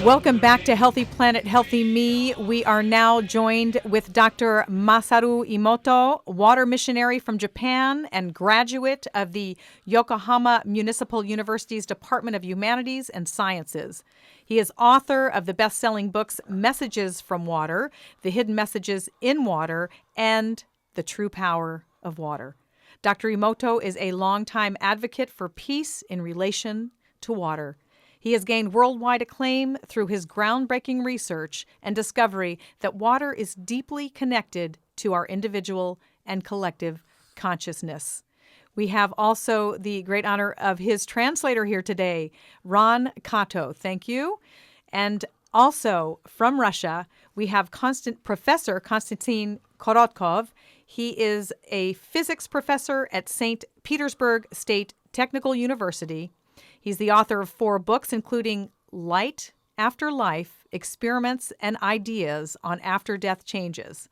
Welcome back to Healthy Planet, Healthy Me. We are now joined with Dr. Masaru Emoto, water missionary from Japan and graduate of the Yokohama Municipal University's Department of Humanities and Sciences. He is author of the best-selling books Messages from Water, The Hidden Messages in Water, and The True Power of Water. Dr. Emoto is a longtime advocate for peace in relation to water. He has gained worldwide acclaim through his groundbreaking research and discovery that water is deeply connected to our individual and collective consciousness. We have also the great honor of his translator here today, Ron Kato. Thank you. And also from Russia, we have Professor Konstantin Korotkov. He is a physics professor at St. Petersburg State Technical University. He's the author of 4 books, including Light After Life, Experiments and Ideas on After-Death Changes.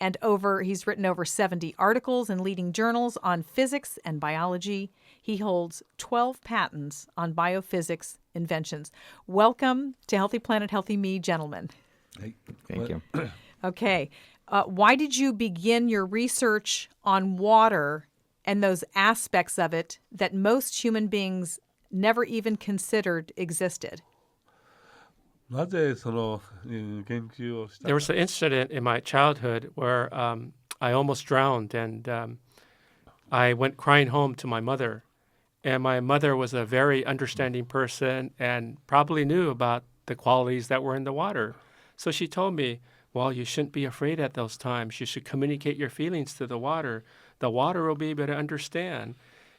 And he's written over 70 articles in leading journals on physics and biology. He holds 12 patents on biophysics inventions. Welcome to Healthy Planet, Healthy Me, gentlemen. Hey, Thank you. Okay. Why did you begin your research on water and those aspects of it that most human beings never even considered existed? なぜその研究をした There was an incident in my childhood where I almost drowned, and I went crying home to my mother. And my mother was a very understanding person and probably knew about the qualities that were in the water. So she told me, well, you shouldn't be afraid at those times. You should communicate your feelings to the water. The water will be able to understand.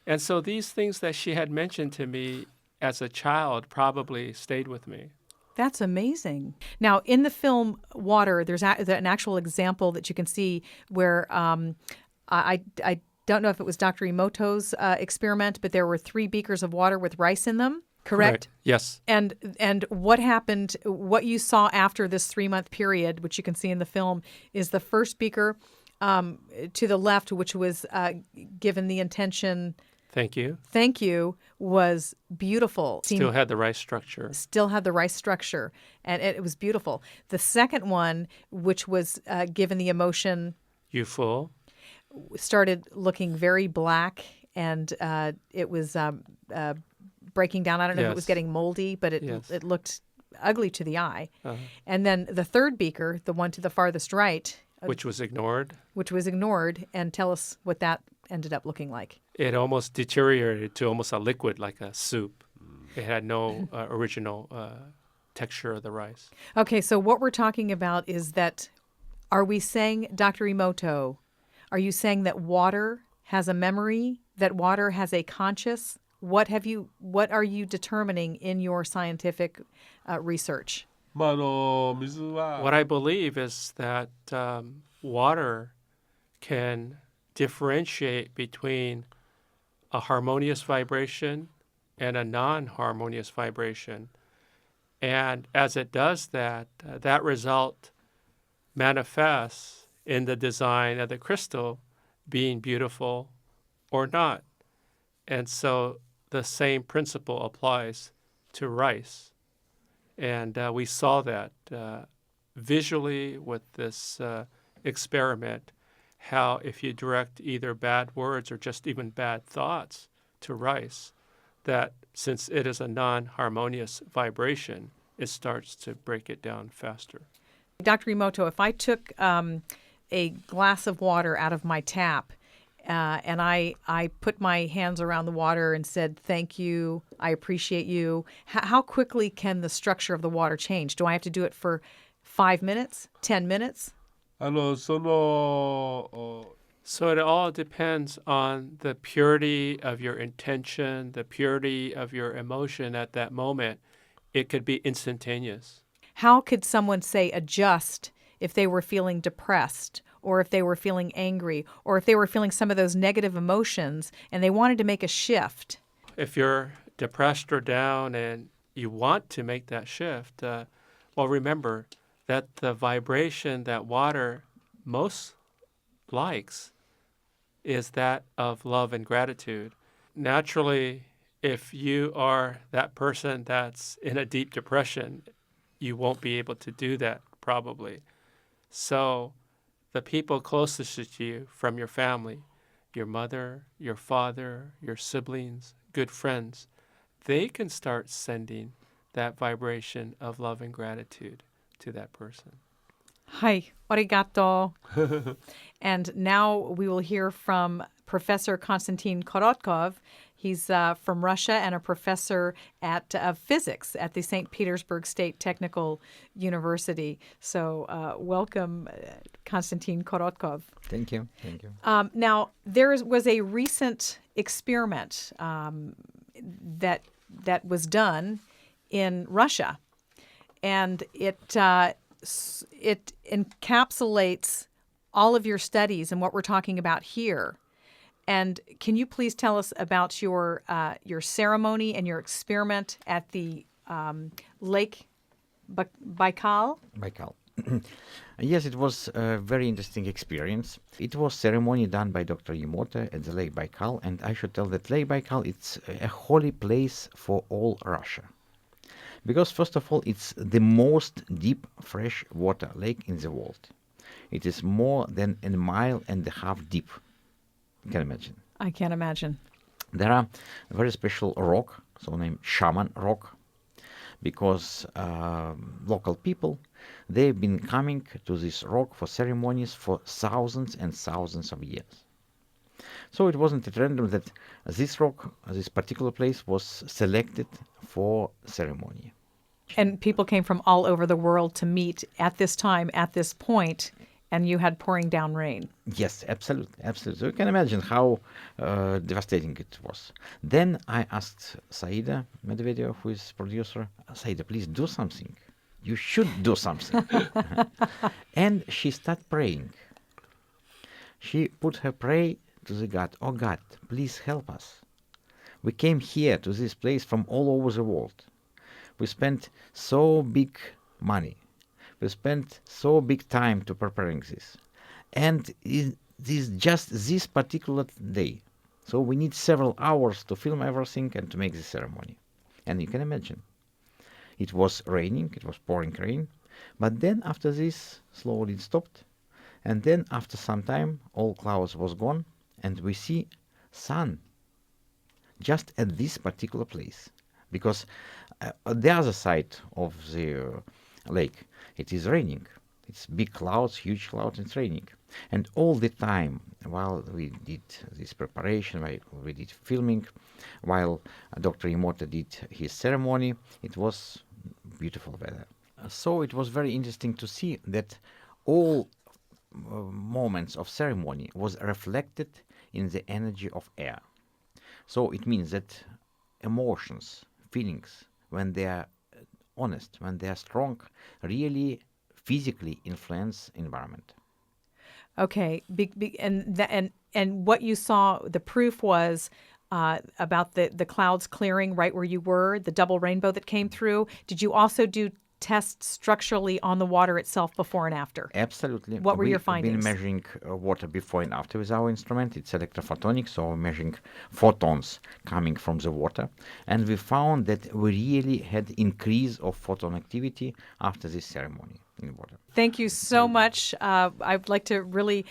And so these things that she had mentioned to me as a child probably stayed with me. That's amazing. Now, in the film Water, there's an actual example that you can see where I don't know if it was Dr. Emoto's experiment, but there were 3 beakers of water with rice in them, correct? Yes. And what happened, what you saw after this 3-month period, which you can see in the film, is the first beaker to the left, which was given the intention... Thank you. Thank you, was beautiful. Still had the rice structure. Still had the rice structure, and it was beautiful. The second one, which was given the emotion... You full? Started looking very black, and it was breaking down. I don't know if it was getting moldy, but it looked ugly to the eye. Uh-huh. And then the third beaker, the one to the farthest right... Which was ignored. And tell us what that ended up looking like. It almost deteriorated to almost a liquid, like a soup. It had no original texture of the rice. Okay, so what we're talking about is that, are we saying, Dr. Emoto, are you saying that water has a memory, that water has a conscious? What are you determining in your scientific research? 水は What I believe is that water can differentiate between a harmonious vibration and a non-harmonious vibration. And as it does that, that result manifests in the design of the crystal being beautiful or not. And so the same principle applies to rice. And we saw that visually with this experiment, how if you direct either bad words or just even bad thoughts to rice, that since it is a non-harmonious vibration, it starts to break it down faster. Dr. Emoto, if I took a glass of water out of my tap and I put my hands around the water and said, thank you, I appreciate you, how quickly can the structure of the water change? Do I have to do it for 5 minutes, 10 minutes? So it all depends on the purity of your intention, the purity of your emotion at that moment. It could be instantaneous. How could someone, say, adjust if they were feeling depressed, or if they were feeling angry, or if they were feeling some of those negative emotions and they wanted to make a shift? If you're depressed or down and you want to make that shift, well, remember that the vibration that water most likes is that of love and gratitude. Naturally, if you are that person that's in a deep depression you won't be able to do that probably. So the people closest to you from your family, your mother, your father, your siblings, good friends, they can start sending that vibration of love and gratitude to that person. Hi, arigato. And now we will hear from Professor Konstantin Korotkov. He's from Russia and a professor of physics at the St. Petersburg State Technical University. So welcome, Konstantin Korotkov. Thank you. Thank you. Now, was a recent experiment that was done in Russia, and it encapsulates all of your studies and what we're talking about here. And can you please tell us about your ceremony and your experiment at the Lake Baikal? Baikal. Yes, it was a very interesting experience. It was ceremony done by Dr. Emoto at the Lake Baikal, and I should tell that Lake Baikal it's a holy place for all Russia. Because first of all, it's the most deep fresh water lake in the world. It is more than 1.5 miles deep. You can imagine. I can't imagine. There are a very special rock, so named Shaman Rock, because local people, they've been coming to this rock for ceremonies for thousands and thousands of years. So it wasn't at random that this rock, this particular place, was selected for ceremony. And people came from all over the world to meet at this time, at this point, and you had pouring down rain. Yes, absolutely, absolutely. So you can imagine how devastating it was. Then I asked Saida Medvedev, who is producer, Saida, please do something. You should do something. And she started praying. She put her prayer to the God. Oh God, please help us. We came here to this place from all over the world. We spent so big money. We spent so big time to preparing this. And it is just this particular day. So we need several hours to film everything and to make the ceremony. And you can imagine. It was raining, it was pouring rain. But then after this, slowly it stopped. And then after some time, all clouds was gone. And we see sun just at this particular place. Because the other side of the lake, it is raining. It's big clouds, huge clouds, it's raining. And all the time, while we did this preparation, while we did filming, while Dr. Emoto did his ceremony, it was beautiful weather. So it was very interesting to see that all moments of ceremony was reflected in the energy of air. So it means that emotions, feelings, when they are honest, when they are strong, really physically influence environment. Okay, and what you saw, the proof was about the clouds clearing right where you were, the double rainbow that came through. Did you also do tests structurally on the water itself before and after? Absolutely. What were your findings? We've been measuring water before and after with our instrument. It's electrophotonic, so we're measuring photons coming from the water. And we found that we really had increase of photon activity after this ceremony in water. Thank you so much. I'd like to really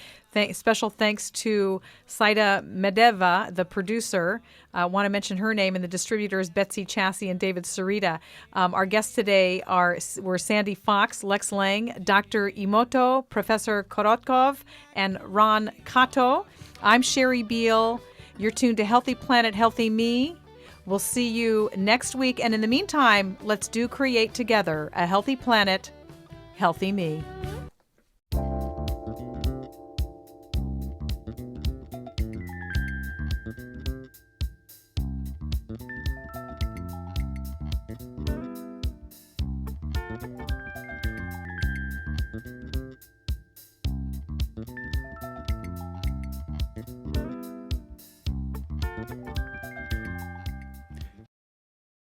special thanks to Saida Medeva, the producer. I want to mention her name, and the distributors, Betsy Chassie and David Sarita. Our guests today were Sandy Fox, Lex Lang, Dr. Emoto, Professor Korotkov, and Ron Kato. I'm Sherry Beall. You're tuned to Healthy Planet, Healthy Me. We'll see you next week. And in the meantime, let's create together a healthy planet, Healthy Me.